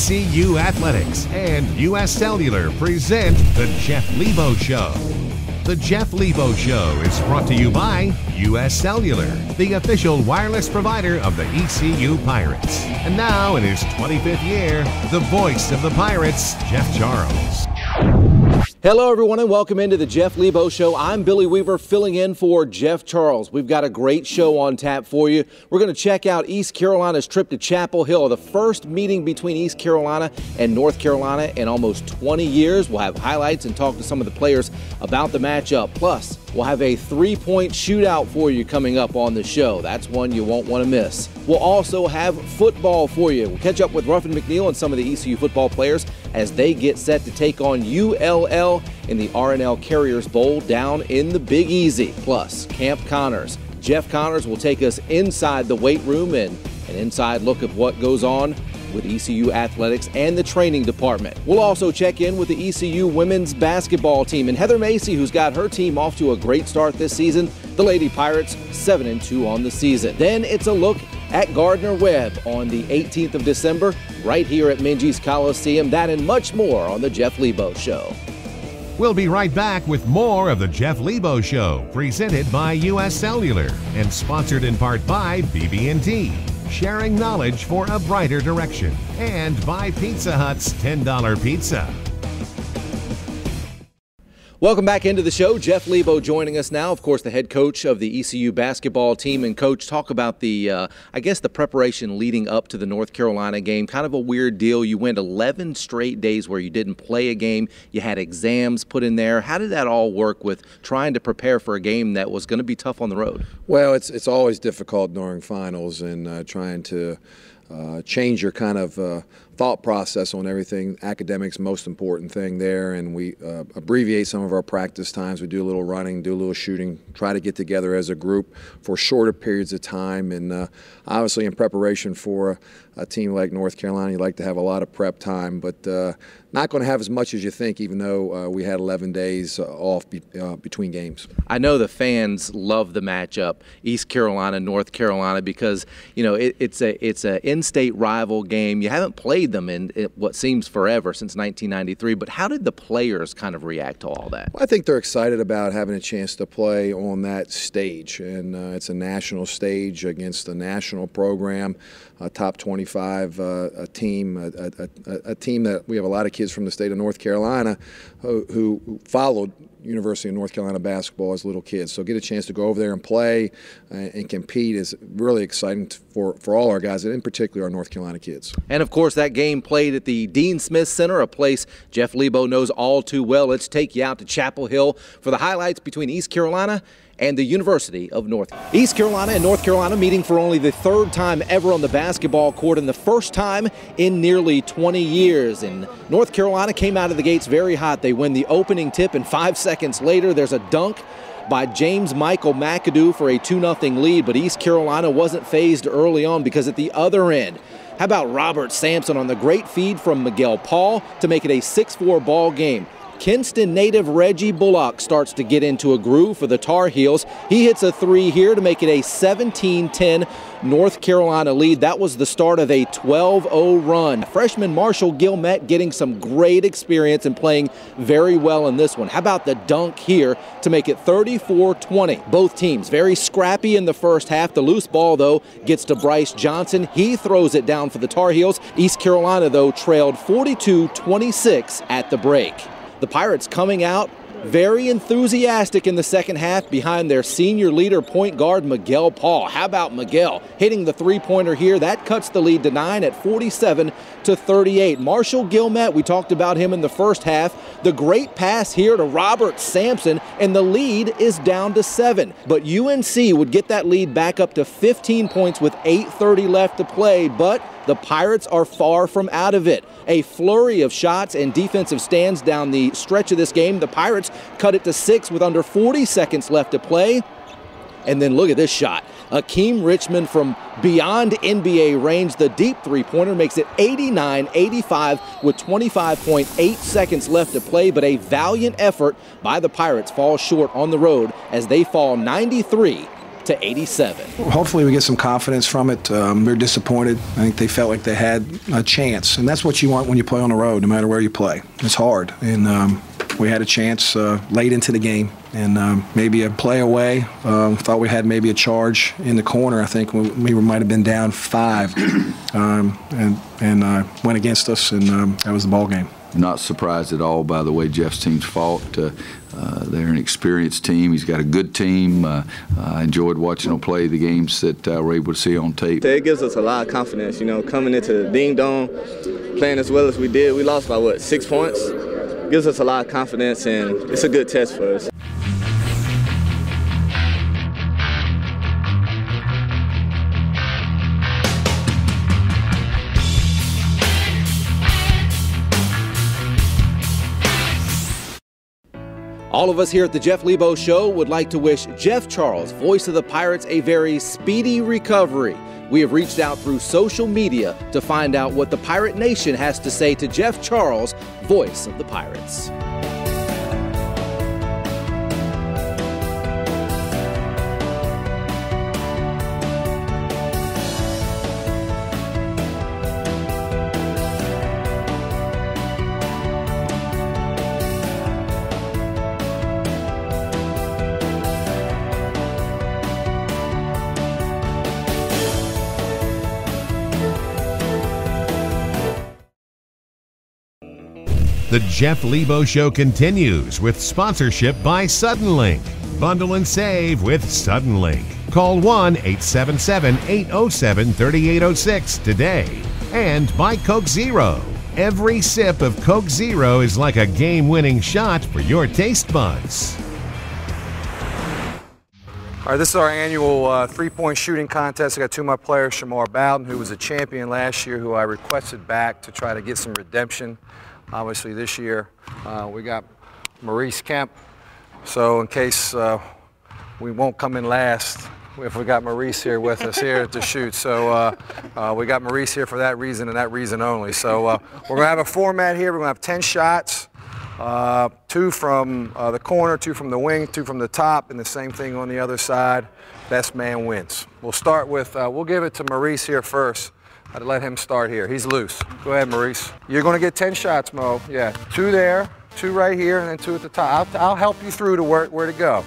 ECU Athletics and U.S. Cellular present The Jeff Lebo Show. The Jeff Lebo Show is brought to you by U.S. Cellular, the official wireless provider of the ECU Pirates. And now, in his 25th year, the voice of the Pirates, Jeff Charles. Hello, everyone, and welcome into the Jeff Lebo Show. I'm Billy Weaver, filling in for Jeff Charles. We've got a great show on tap for you. We're going to check out East Carolina's trip to Chapel Hill, the first meeting between East Carolina and North Carolina in almost 20 years. We'll have highlights and talk to some of the players about the matchup. Plus, we'll have a three-point shootout for you coming up on the show. That's one you won't want to miss. We'll also have football for you. We'll catch up with Ruffin McNeil and some of the ECU football players as they get set to take on ULL in the R+L Carriers Bowl down in the Big Easy. Plus, Camp Connors. Jeff Connors will take us inside the weight room and an inside look at what goes on with ECU Athletics and the training department. We'll also check in with the ECU women's basketball team and Heather Macy, who's got her team off to a great start this season. The Lady Pirates 7-2 on the season. Then it's a look at Gardner-Webb on the 18th of December, right here at Minges Coliseum. That and much more on the Jeff Lebo Show. We'll be right back with more of the Jeff Lebo Show, presented by U.S. Cellular and sponsored in part by BB&T, sharing knowledge for a brighter direction, and by Pizza Hut's $10 Pizza. Welcome back into the show. Jeff Lebo joining us now, of course, the head coach of the ECU basketball team. And, Coach, talk about the, the preparation leading up to the North Carolina game. Kind of a weird deal. You went 11 straight days where you didn't play a game. You had exams put in there. How did that all work with trying to prepare for a game that was going to be tough on the road? Well, it's always difficult during finals and trying to change your kind of thought process on everything. Academics, most important thing there, and we abbreviate some of our practice times. We do a little running, do a little shooting, try to get together as a group for shorter periods of time. And obviously, in preparation for a team like North Carolina, you like to have a lot of prep time, but not going to have as much as you think, even though we had 11 days off between games. I know the fans love the matchup, East Carolina, North Carolina, because it's a in-state rival game. You haven't played them in what seems forever, since 1993, but how did the players kind of react to all that? Well, I think they're excited about having a chance to play on that stage, and it's a national stage against a national program, a top 25 a team that we have a lot of kids from the state of North Carolina who followed University of North Carolina basketball as little kids. So get a chance to go over there and play and compete is really exciting for all our guys, and in particular our North Carolina kids. And of course that game played at the Dean Smith Center, a place Jeff Lebo knows all too well. Let's take you out to Chapel Hill for the highlights between East Carolina and the University of North. East Carolina and North Carolina meeting for only the third time ever on the basketball court and the first time in nearly 20 years. And North Carolina came out of the gates very hot. They win the opening tip, and 5 seconds later there's a dunk by James Michael McAdoo for a 2-0 lead, but East Carolina wasn't fazed early on because at the other end, how about Robert Sampson on the great feed from Miguel Paul to make it a 6-4 ball game. Kinston native Reggie Bullock starts to get into a groove for the Tar Heels. He hits a three here to make it a 17-10 North Carolina lead. That was the start of a 12-0 run. Freshman Marshall Gilmet getting some great experience and playing very well in this one. How about the dunk here to make it 34-20? Both teams very scrappy in the first half. The loose ball, though, gets to Bryce Johnson. He throws it down for the Tar Heels. East Carolina, though, trailed 42-26 at the break. The Pirates coming out very enthusiastic in the second half behind their senior leader, point guard Miguel Paul. How about Miguel hitting the three-pointer here? That cuts the lead to 9 at 47-38. Marshall Gilmet, we talked about him in the first half. The great pass here to Robert Sampson, and the lead is down to 7. But UNC would get that lead back up to 15 points with 8:30 left to play, but the Pirates are far from out of it. A flurry of shots and defensive stands down the stretch of this game. The Pirates cut it to 6 with under 40 seconds left to play. And then look at this shot. Akeem Richmond from beyond NBA range. The deep three-pointer makes it 89-85 with 25.8 seconds left to play. But a valiant effort by the Pirates falls short on the road as they fall 93 to 87. Hopefully we get some confidence from it. They're disappointed. I think they felt like they had a chance, and that's what you want when you play on the road, no matter where you play. It's hard, and we had a chance late into the game, and maybe a play away. Thought we had maybe a charge in the corner. I think we might have been down 5, and went against us, and that was the ball game. Not surprised at all by the way Jeff's team's fought. They're an experienced team. He's got a good team. I enjoyed watching them play the games that we're able to see on tape. It gives us a lot of confidence, you know, coming into the Ding Dong, playing as well as we did. We lost by, 6 points? Gives us a lot of confidence, and it's a good test for us. All of us here at the Jeff Lebo Show would like to wish Jeff Charles, voice of the Pirates, a very speedy recovery. We have reached out through social media to find out what the Pirate Nation has to say to Jeff Charles, voice of the Pirates. The Jeff Lebo Show continues with sponsorship by Suddenlink. Bundle and save with Suddenlink. Call 1-877-807-3806 today. And by Coke Zero. Every sip of Coke Zero is like a game-winning shot for your taste buds. All right, this is our annual three-point shooting contest. I got 2 of my players, Shamar Bowden, who was a champion last year, who I requested back to try to get some redemption. Obviously this year we got Maurice Kemp, so in case we won't come in last, if we got Maurice here with us here to shoot. So we got Maurice here for that reason and that reason only. So we're gonna have a format here. We're gonna have 10 shots, 2 from the corner, 2 from the wing, 2 from the top, and the same thing on the other side. Best man wins. We'll start with, we'll give it to Maurice here first. I'd let him start here. He's loose. Go ahead, Maurice. You're going to get 10 shots, Mo. Yeah, 2 there, 2 right here, and then 2 at the top. I'll help you through to where to go.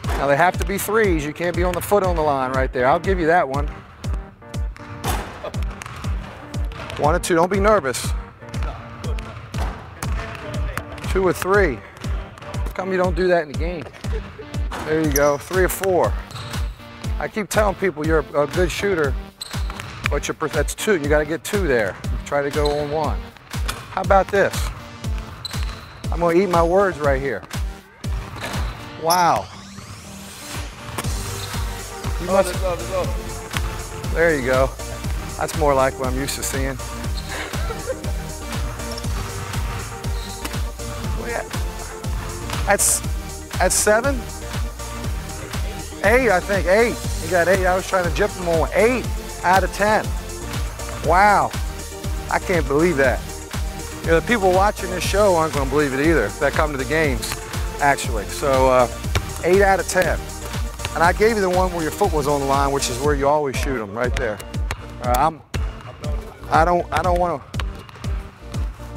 Now, they have to be 3s. You can't be on the foot on the line right there. I'll give you that one. 1 or 2. Don't be nervous. 2 or 3. How come you don't do that in the game? There you go. 3 or 4. I keep telling people you're a good shooter, but that's 2. You got to get 2 there. Try to go on 1. How about this? I'm going to eat my words right here. Wow. You must... There you go. That's more like what I'm used to seeing. That's 7? 8, I think. 8. You got 8. I was trying to jip them on 8 out of 10. Wow. I can't believe that. You know, the people watching this show aren't going to believe it either that come to the games, actually. So 8 out of 10. And I gave you the one where your foot was on the line, which is where you always shoot them, right there. I don't want to.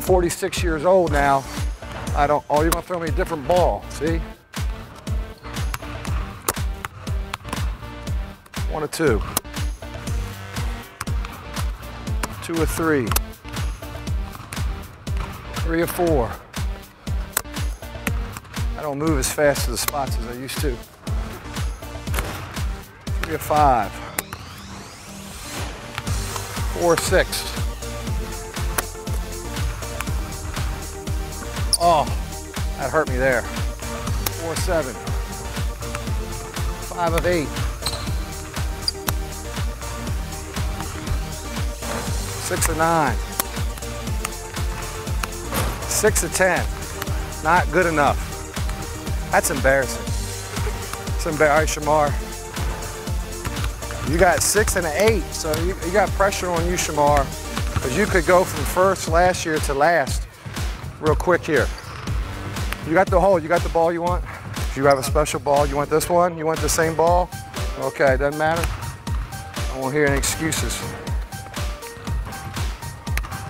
46 years old now. Oh, you're going to throw me a different ball. See? 1 or 2. 2 or 3. 3 or 4. I don't move as fast to the spots as I used to. 3 or 5. 4 or 6. Oh, that hurt me there. 4 or 7. 5 of 8. 6 or 9. 6 or 10. Not good enough. That's embarrassing. It's embarrassing. All right, Shamar. You got 6 and an 8, so you got pressure on you, Shamar, because you could go from first last year to last real quick here. You got the hole. You got the ball you want? Do you have a special ball? You want this one? You want the same ball? Okay, doesn't matter. I won't hear any excuses.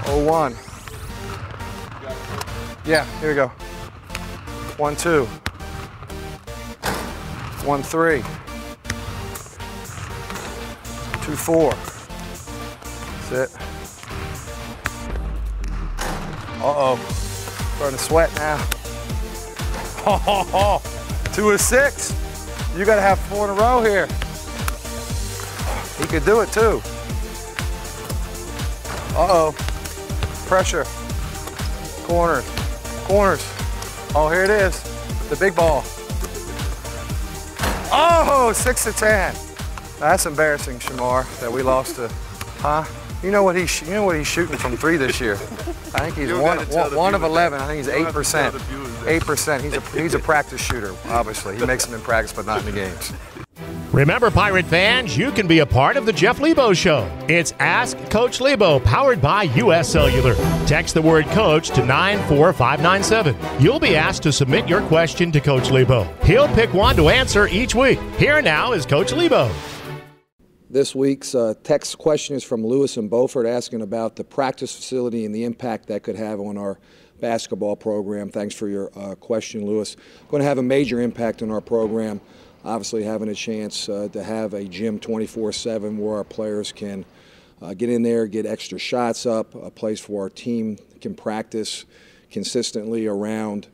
0-1. Yeah, here we go. 1-2. 1-3. 2-4. That's it. Uh-oh. Starting to sweat now. 2-6. You got to have 4 in a row here. He could do it too. Uh-oh. Pressure. Corners. Corners. Oh, here it is. The big ball. Oh, 6-10. That's embarrassing, Shamar, that we lost to, huh? You know what he's shooting from 3 this year. I think he's one of 11. I think he's 8%. 8%. He's a practice shooter, obviously. He makes them in practice, but not in the games. Remember, Pirate fans, you can be a part of the Jeff Lebo Show. It's Ask Coach Libo, powered by U.S. Cellular. Text the word coach to 94597. You'll be asked to submit your question to Coach Libo. He'll pick one to answer each week. Here now is Coach Libo. This week's text question is from Lewis in Beaufort, asking about the practice facility and the impact that could have on our basketball program. Thanks for your question, Lewis. Going to have a major impact on our program. Obviously, having a chance to have a gym 24/7 where our players can get in there, get extra shots up, a place where our team can practice consistently around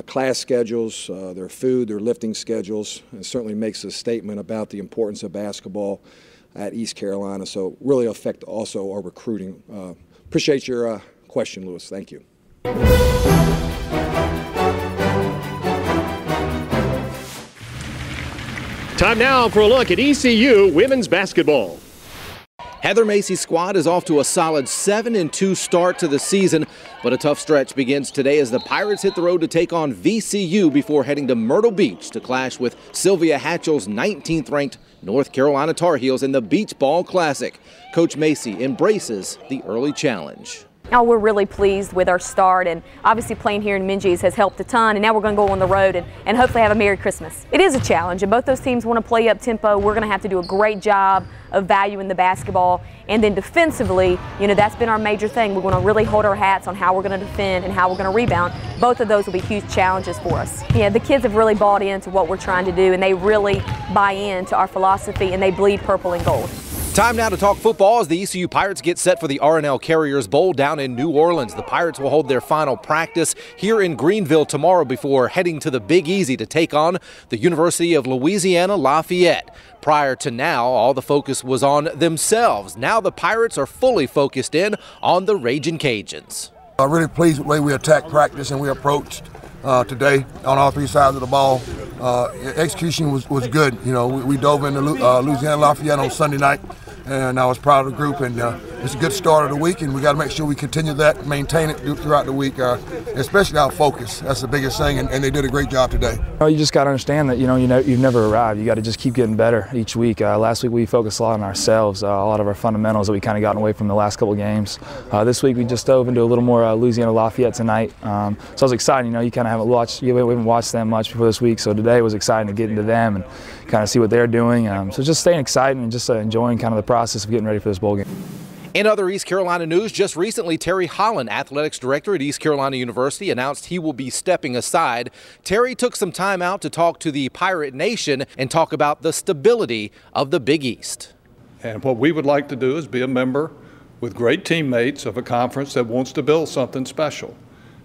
class schedules, their food, their lifting schedules. It certainly makes a statement about the importance of basketball at East Carolina. So really affect also our recruiting. Appreciate your question, Lewis. Thank you. Time now for a look at ECU women's basketball. Heather Macy's squad is off to a solid 7-2 start to the season, but a tough stretch begins today as the Pirates hit the road to take on VCU before heading to Myrtle Beach to clash with Sylvia Hatchell's 19th-ranked North Carolina Tar Heels in the Beach Ball Classic. Coach Macy embraces the early challenge. Oh, we're really pleased with our start, and obviously playing here in Minges has helped a ton, and now we're going to go on the road and hopefully have a Merry Christmas. It is a challenge, and both those teams want to play up tempo. We're going to have to do a great job of valuing the basketball, and then defensively, you know, that's been our major thing. We're going to really hold our hats on how we're going to defend and how we're going to rebound. Both of those will be huge challenges for us. Yeah, the kids have really bought into what we're trying to do, and they really buy into our philosophy, and they bleed purple and gold. Time now to talk football as the ECU Pirates get set for the R+L Carriers Bowl down in New Orleans. The Pirates will hold their final practice here in Greenville tomorrow before heading to the Big Easy to take on the University of Louisiana Lafayette. Prior to now, all the focus was on themselves. Now the Pirates are fully focused in on the Ragin' Cajuns. I'm really pleased with the way we attacked practice and we approached today on all 3 sides of the ball. Execution was good. You know, we dove into Louisiana Lafayette on Sunday night, and I was proud of the group. And it's a good start of the week, and we got to make sure we continue that, maintain it throughout the week, especially our focus. That's the biggest thing, and they did a great job today. You just got to understand that you've never arrived. You got to just keep getting better each week. Last week we focused a lot on ourselves, a lot of our fundamentals that we kind of gotten away from the last couple of games. This week we just dove into a little more Louisiana Lafayette tonight. So it was exciting. You kind of we haven't watched them much before this week, so today it was exciting to get into them and kind of see what they're doing. So just staying excited and just enjoying kind of the process of getting ready for this bowl game. In other East Carolina news, just recently, Terry Holland, athletics director at East Carolina University, announced he will be stepping aside. Terry took some time out to talk to the Pirate Nation and talk about the stability of the Big East. And what we would like to do is be a member with great teammates of a conference that wants to build something special.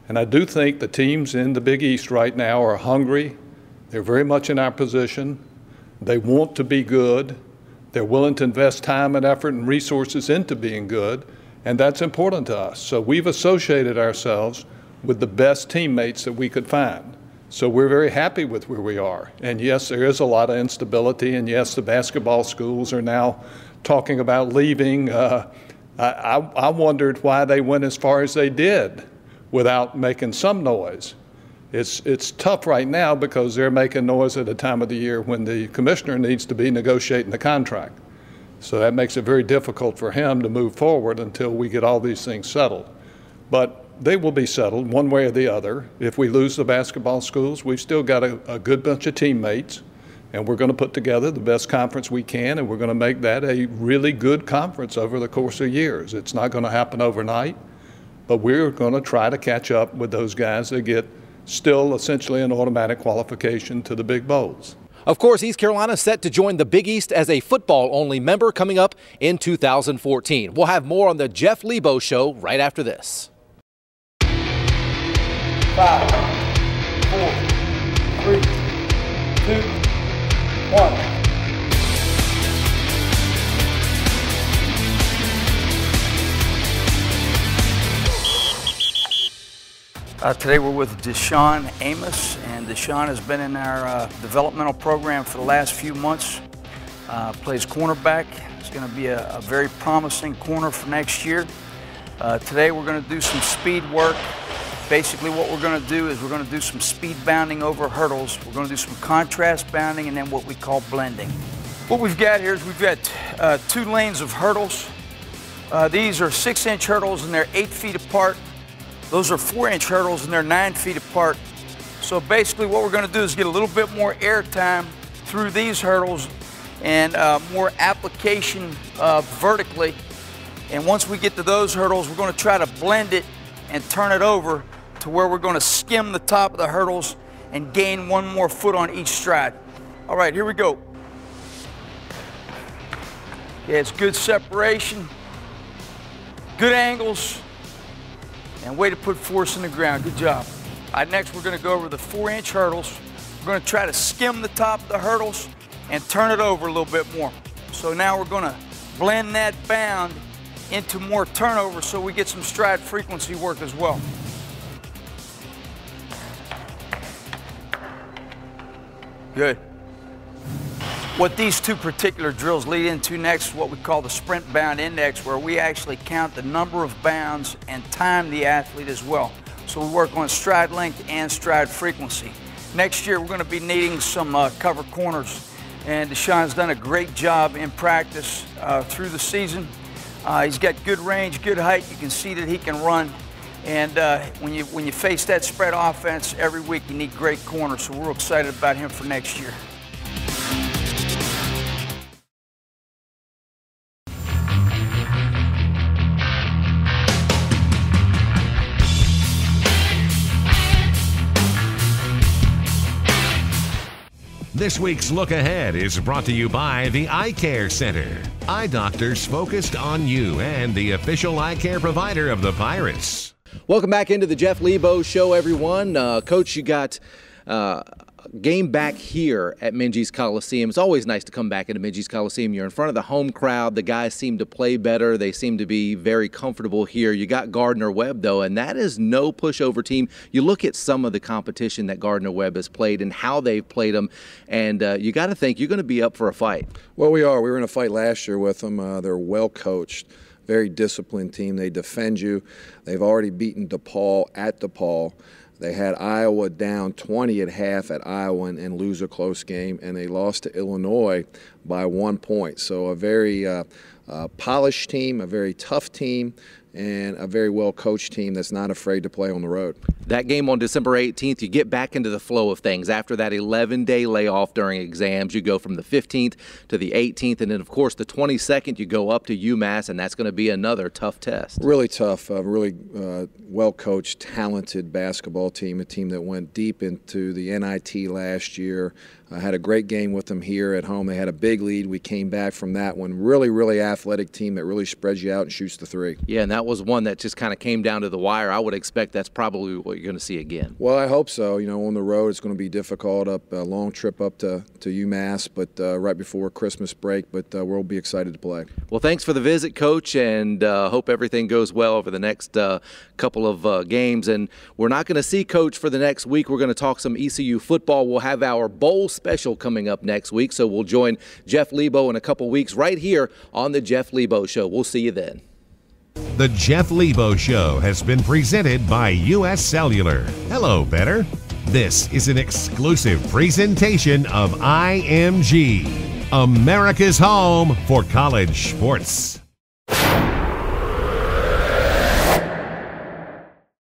And I do think the teams in the Big East right now are hungry. They're very much in our position. They want to be good. They're willing to invest time and effort and resources into being good, and that's important to us. So we've associated ourselves with the best teammates that we could find. So we're very happy with where we are. And yes, there is a lot of instability, and yes, the basketball schools are now talking about leaving. I wondered why they went as far as they did without making some noise. It's tough right now because they're making noise at a time of the year when the commissioner needs to be negotiating the contract. So that makes it very difficult for him to move forward until we get all these things settled. But they will be settled one way or the other. If we lose the basketball schools, we've still got a good bunch of teammates, and we're going to put together the best conference we can, and we're going to make that a really good conference over the course of years. It's not going to happen overnight, but we're going to try to catch up with those guys that get still essentially an automatic qualification to the big bowls. Of course, East Carolina set to join the Big East as a football-only member coming up in 2014. We'll have more on the Jeff Lebo Show right after this. 5, 4, 3, 2, 1. Today we're with DeSean Amos, and DeSean has been in our developmental program for the last few months. Plays cornerback. He's going to be a very promising corner for next year. Today we're going to do some speed work. Basically what we're going to do is we're going to do some speed bounding over hurdles. We're going to do some contrast bounding and then what we call blending. What we've got here is we've got 2 lanes of hurdles. These are 6-inch hurdles and they're 8 feet apart. Those are 4-inch hurdles and they're 9 feet apart. So basically what we're going to do is get a little bit more air time through these hurdles and more application vertically. And once we get to those hurdles, we're going to try to blend it and turn it over to where we're going to skim the top of the hurdles and gain 1 more foot on each stride. All right, here we go. Yeah, it's good separation, good angles, and way to put force in the ground. Good job. All right, next we're going to go over the 4-inch hurdles. We're going to try to skim the top of the hurdles and turn it over a little bit more. So now we're going to blend that bound into more turnover so we get some stride frequency work as well. Good. What these 2 particular drills lead into next is what we call the sprint bound index, where we actually count the number of bounds and time the athlete as well. So we work on stride length and stride frequency. Next year we're going to be needing some cover corners, and DeSean's done a great job in practice through the season. He's got good range, good height. You can see that he can run. And when you face that spread offense every week, you need great corners. So we're excited about him for next year. This week's Look Ahead is brought to you by the Eye Care Center. Eye doctors focused on you and the official eye care provider of the Pirates. Welcome back into the Jeff Lebo Show, everyone. Coach, you got game back here at Minges Coliseum. It's always nice to come back into Minges Coliseum. You're in front of the home crowd. The guys seem to play better. They seem to be very comfortable here. You got Gardner-Webb, though, and that is no pushover team. You look at some of the competition that Gardner-Webb has played and how they've played them, and you got to think you're going to be up for a fight. Well, we are. We were in a fight last year with them. They're well coached. Very disciplined team. They defend you. They've already beaten DePaul at DePaul. They had Iowa down 20 at half at Iowa and lose a close game, and they lost to Illinois by 1 point. So a very polished team, a very tough team, and a very well-coached team that's not afraid to play on the road. That game on December 18th, you get back into the flow of things. After that 11-day layoff during exams, you go from the 15th to the 18th, and then, of course, the 22nd, you go up to UMass, and that's going to be another tough test. Really tough, really well-coached, talented basketball team, a team that went deep into the NIT last year. Had a great game with them here at home. They had a big lead. We came back from that one. Really, really athletic team that really spreads you out and shoots the three. Yeah, and that was one that just kind of came down to the wire. I would expect that's probably what you're going to see again. Well, I hope so. You know, on the road it's going to be difficult, a long trip up to UMass, but right before Christmas break, but we'll be excited to play. Well, thanks for the visit, Coach, and hope everything goes well over the next couple of games. And we're not going to see Coach for the next week. We're going to talk some ECU football. We'll have our bowl special coming up next week, so we'll join Jeff Lebo in a couple weeks right here on the Jeff Lebo Show. We'll see you then. The Jeff Lebo Show has been presented by U.S. Cellular. Hello, Better. This is an exclusive presentation of IMG, America's home for college sports.